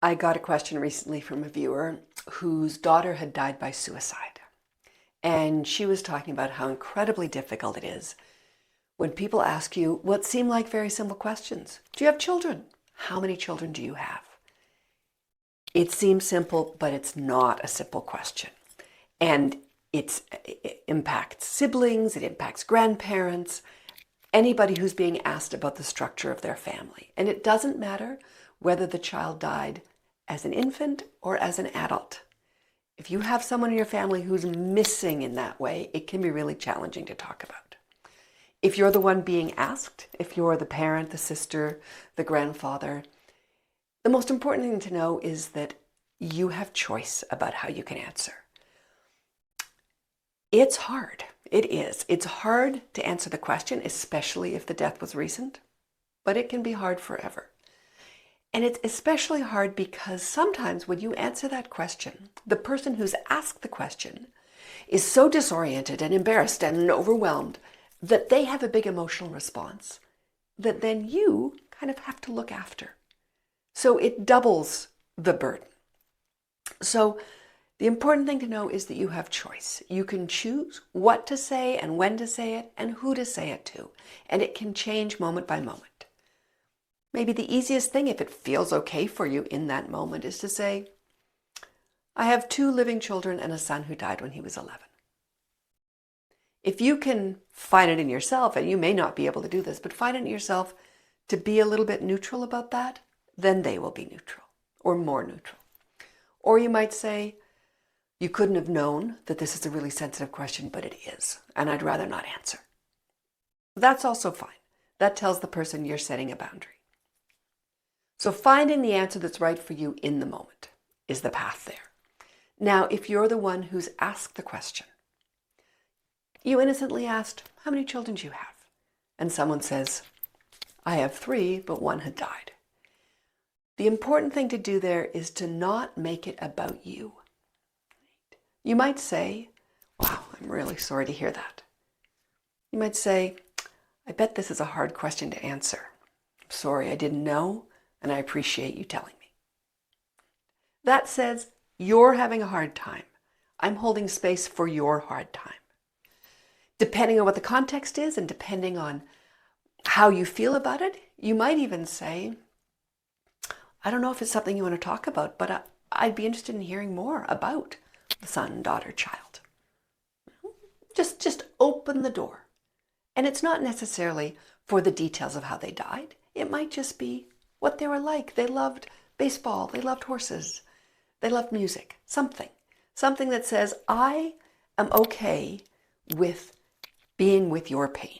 I got a question recently from a viewer whose daughter had died by suicide. And she was talking about how incredibly difficult it is when people ask you what seem like very simple questions. Do you have children? How many children do you have? It seems simple, but it's not a simple question. And it impacts siblings, it impacts grandparents, anybody who's being asked about the structure of their family. And it doesn't matter whether the child died as an infant or as an adult. If you have someone in your family who's missing in that way, it can be really challenging to talk about. If you're the one being asked, if you're the parent, the sister, the grandfather, the most important thing to know is that you have choice about how you can answer. It's hard. It is. It's hard to answer the question, especially if the death was recent, but it can be hard forever. And it's especially hard because sometimes when you answer that question, the person who's asked the question is so disoriented and embarrassed and overwhelmed that they have a big emotional response that then you kind of have to look after. So it doubles the burden. So the important thing to know is that you have choice. You can choose what to say and when to say it and who to say it to. And it can change moment by moment. Maybe the easiest thing, if it feels okay for you in that moment, is to say, I have 2 living children and a son who died when he was 11. If you can find it in yourself, and you may not be able to do this, but find it in yourself to be a little bit neutral about that, then they will be neutral or more neutral. Or you might say, you couldn't have known that this is a really sensitive question, but it is, and I'd rather not answer. That's also fine. That tells the person you're setting a boundary. So finding the answer that's right for you in the moment is the path there. Now, if you're the one who's asked the question, you innocently asked, how many children do you have? And someone says, I have 3, but 1 had died. The important thing to do there is to not make it about you. You might say, wow, I'm really sorry to hear that. You might say, I bet this is a hard question to answer. I'm sorry, I didn't know, and I appreciate you telling me. That says you're having a hard time. I'm holding space for your hard time. Depending on what the context is and depending on how you feel about it, you might even say, I don't know if it's something you want to talk about, but I'd be interested in hearing more about the son, daughter, child. Just open the door. And it's not necessarily for the details of how they died. It might just be what they were like. They loved baseball. They loved horses. They loved music. Something that says, I am okay with being with your pain.